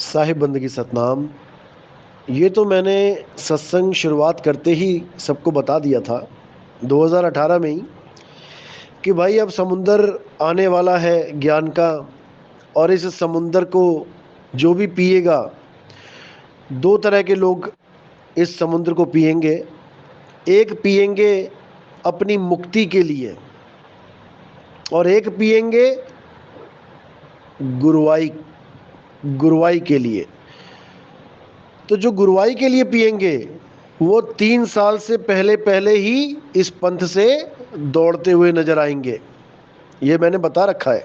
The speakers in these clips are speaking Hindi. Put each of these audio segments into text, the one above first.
साहिब बंदगी सतनाम। ये तो मैंने सत्संग शुरुआत करते ही सबको बता दिया था 2018 में ही कि भाई अब समुंदर आने वाला है ज्ञान का। और इस समुंदर को जो भी पिएगा, दो तरह के लोग इस समुद्र को पिएंगे। एक पिएंगे अपनी मुक्ति के लिए और एक पिएंगे गुरुवाई गुरुवाई के लिए। तो जो गुरुवाई के लिए पिएंगे वो 3 साल से पहले पहले ही इस पंथ से दौड़ते हुए नजर आएंगे। ये मैंने बता रखा है।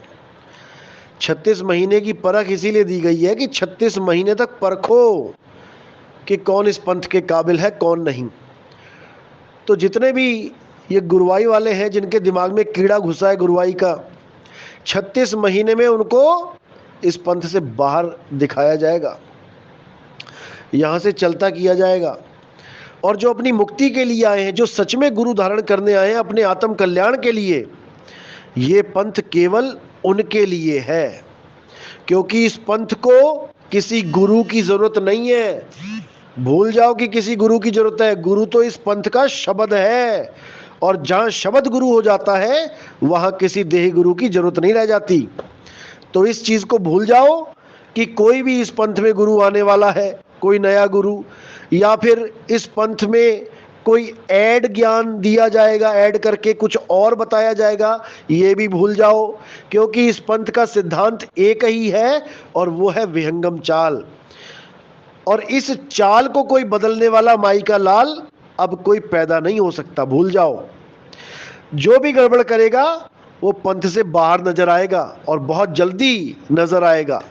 36 महीने की परख इसीलिए दी गई है कि 36 महीने तक परखो कि कौन इस पंथ के काबिल है, कौन नहीं। तो जितने भी ये गुरुवाई वाले हैं जिनके दिमाग में कीड़ा घुसा है गुरुवाई का, 36 महीने में उनको इस पंथ से बाहर दिखाया जाएगा, यहाँ से चलता किया जाएगा। और जो अपनी मुक्ति के लिए आए हैं, जो सच में गुरु धारण करने आए हैं अपने आत्म कल्याण के लिए, ये पंथ केवल उनके लिए है। क्योंकि इस पंथ को किसी गुरु की जरूरत नहीं है। भूल जाओ कि किसी गुरु की जरूरत है। गुरु तो इस पंथ का शब्द है, और जहां शब्द गुरु हो जाता है वहां किसी देही गुरु की जरूरत नहीं रह जाती। तो इस चीज को भूल जाओ कि कोई भी इस पंथ में गुरु आने वाला है, कोई नया गुरु, या फिर इस पंथ में कोई ऐड ज्ञान दिया जाएगा, ऐड करके कुछ और बताया जाएगा, ये भी भूल जाओ। क्योंकि इस पंथ का सिद्धांत एक ही है और वो है विहंगम चाल। और इस चाल को कोई बदलने वाला माई का लाल अब कोई पैदा नहीं हो सकता। भूल जाओ। जो भी गड़बड़ करेगा वो पंथ से बाहर नजर आएगा और बहुत जल्दी नजर आएगा।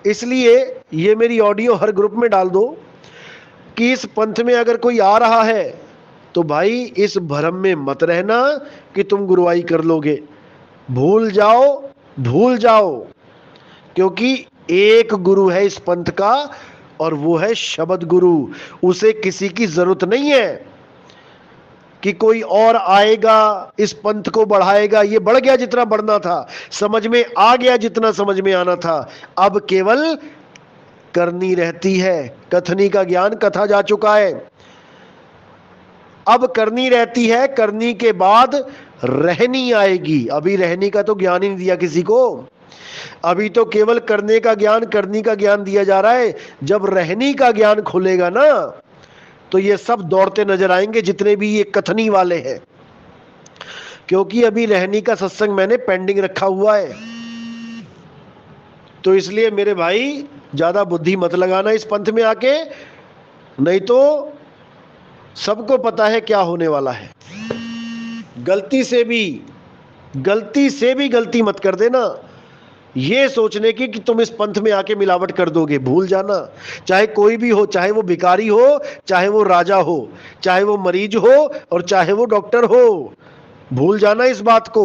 इसलिए ये मेरी ऑडियो हर ग्रुप में डाल दो कि इस पंथ में अगर कोई आ रहा है तो भाई इस भ्रम में मत रहना कि तुम गुरुवाई कर लोगे। भूल जाओ, भूल जाओ। क्योंकि एक गुरु है इस पंथ का और वो है शब्द गुरु। उसे किसी की जरूरत नहीं है कि कोई और आएगा इस पंथ को बढ़ाएगा। ये बढ़ गया जितना बढ़ना था, समझ में आ गया जितना समझ में आना था। अब केवल करनी रहती है। कथनी का ज्ञान कथा जा चुका है, अब करनी रहती है। करनी के बाद रहनी आएगी। अभी रहनी का तो ज्ञान ही नहीं दिया किसी को। अभी तो केवल करने का ज्ञान, करनी का ज्ञान दिया जा रहा है। जब रहनी का ज्ञान खुलेगा ना तो ये सब दौड़ते नजर आएंगे जितने भी ये कथनी वाले हैं। क्योंकि अभी रहनी का सत्संग मैंने पेंडिंग रखा हुआ है। तो इसलिए मेरे भाई ज्यादा बुद्धि मत लगाना इस पंथ में आके, नहीं तो सबको पता है क्या होने वाला है। गलती से भी गलती मत कर देना ये सोचने की कि तुम इस पंथ में आके मिलावट कर दोगे। भूल जाना। चाहे कोई भी हो, चाहे वो भिखारी हो, चाहे वो राजा हो, चाहे वो मरीज हो और चाहे वो डॉक्टर हो, भूल जाना इस बात को।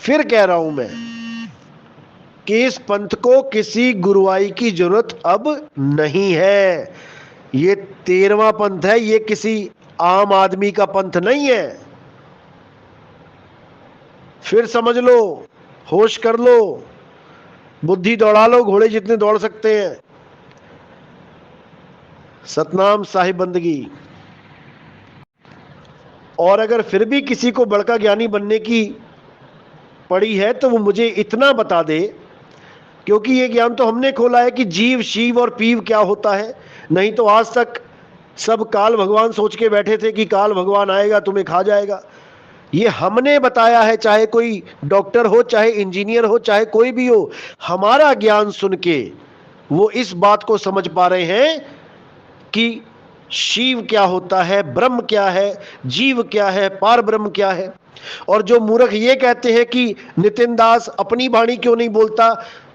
फिर कह रहा हूं मैं कि इस पंथ को किसी गुरुवाई की जरूरत अब नहीं है। ये 13वां पंथ है, ये किसी आम आदमी का पंथ नहीं है। फिर समझ लो, होश कर लो, बुद्धि दौड़ा लो, घोड़े जितने दौड़ सकते हैं। सतनाम साहिब बंदगी। और अगर फिर भी किसी को बड़का ज्ञानी बनने की पड़ी है तो वो मुझे इतना बता दे, क्योंकि ये ज्ञान तो हमने खोला है कि जीव, शिव और पीव क्या होता है। नहीं तो आज तक सब काल भगवान सोच के बैठे थे कि काल भगवान आएगा तुम्हें खा जाएगा। ये हमने बताया है। चाहे कोई डॉक्टर हो, चाहे इंजीनियर हो, चाहे कोई भी हो, हमारा ज्ञान सुन के वो इस बात को समझ पा रहे हैं कि शिव क्या होता है, ब्रह्म क्या है, जीव क्या है, पार ब्रह्म क्या है। और जो मूर्ख ये कहते हैं कि नितिन दास अपनी वाणी क्यों नहीं बोलता,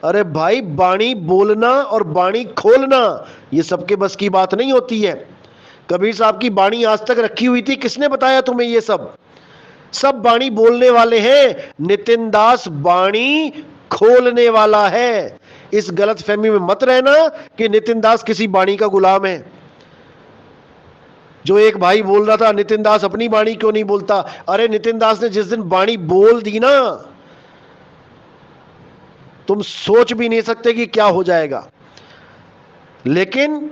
अरे भाई वाणी बोलना और वाणी खोलना ये सबके बस की बात नहीं होती है। कबीर साहब की वाणी आज तक रखी हुई थी, किसने बताया तुम्हें? ये सब वाणी बोलने वाले हैं। नितिन दास वाणी खोलने वाला है। इस गलत फहमी में मत रहना कि नितिन दास किसी वाणी का गुलाम है। जो एक भाई बोल रहा था नितिन दास अपनी वाणी क्यों नहीं बोलता, अरे नितिन दास ने जिस दिन वाणी बोल दी ना, तुम सोच भी नहीं सकते कि क्या हो जाएगा। लेकिन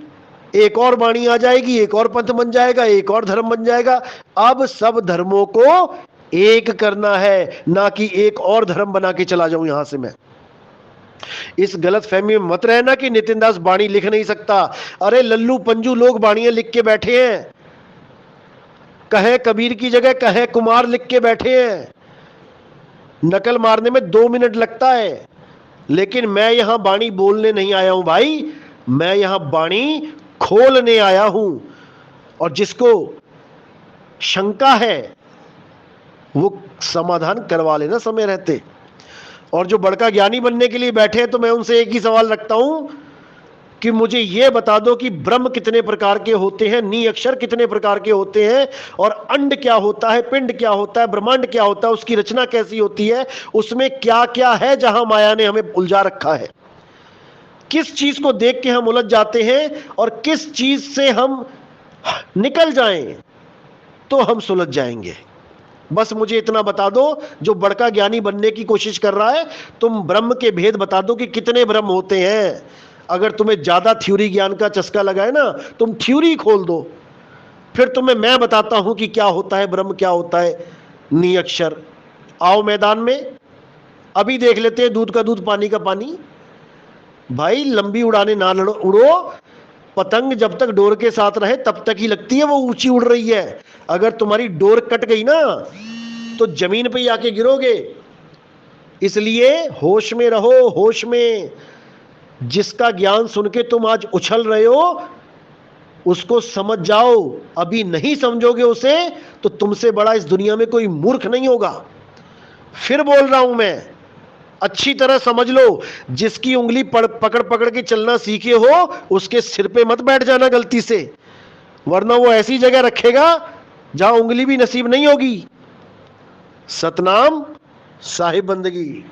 एक और वाणी आ जाएगी, एक और पंथ बन जाएगा, एक और धर्म बन जाएगा। अब सब धर्मों को एक करना है, ना कि एक और धर्म बना के चला जाऊं यहां से मैं। इस गलत फहमी में मत रहना कि नितिन दास वाणी लिख नहीं सकता। अरे लल्लू पंजू लोग वाणियां लिख के बैठे हैं, कहे कबीर की जगह कहे कुमार लिख के बैठे हैं। नकल मारने में 2 मिनट लगता है। लेकिन मैं यहां वाणी बोलने नहीं आया हूं भाई, मैं यहां वाणी खोलने आया हूं। और जिसको शंका है वो समाधान करवा लेना समय रहते। और जो बड़का ज्ञानी बनने के लिए बैठे हैं, तो मैं उनसे एक ही सवाल रखता हूं कि मुझे यह बता दो कि ब्रह्म कितने प्रकार के होते हैं, नी अक्षर कितने प्रकार के होते हैं, और अंड क्या होता है, पिंड क्या होता है, ब्रह्मांड क्या होता है, उसकी रचना कैसी होती है, उसमें क्या क्या है जहां माया ने हमें उलझा रखा है। किस चीज को देख के हम उलझ जाते हैं और किस चीज से हम निकल जाएं तो हम सुलझ जाएंगे। बस मुझे इतना बता दो, जो बड़का ज्ञानी बनने की कोशिश कर रहा है, तुम ब्रह्म के भेद बता दो कि कितने ब्रह्म होते हैं। अगर तुम्हें ज्यादा थ्योरी ज्ञान का चस्का लगा है ना, तुम थ्योरी खोल दो, फिर तुम्हें मैं बताता हूं कि क्या होता है ब्रह्म, क्या होता है नी अक्षर। आओ मैदान में, अभी देख लेते हैं दूध का दूध पानी का पानी। भाई लंबी उड़ाने ना उड़ो, पतंग जब तक डोर के साथ रहे तब तक ही लगती है वो ऊंची उड़ रही है। अगर तुम्हारी डोर कट गई ना तो जमीन पे ही आके गिरोगे। इसलिए होश में रहो, होश में। जिसका ज्ञान सुन के तुम आज उछल रहे हो उसको समझ जाओ। अभी नहीं समझोगे उसे तो तुमसे बड़ा इस दुनिया में कोई मूर्ख नहीं होगा। फिर बोल रहा हूं मैं, अच्छी तरह समझ लो। जिसकी उंगली पकड़ पकड़ के चलना सीखे हो उसके सिर पे मत बैठ जाना गलती से, वरना वो ऐसी जगह रखेगा जहां उंगली भी नसीब नहीं होगी। सतनाम, साहिब बंदगी।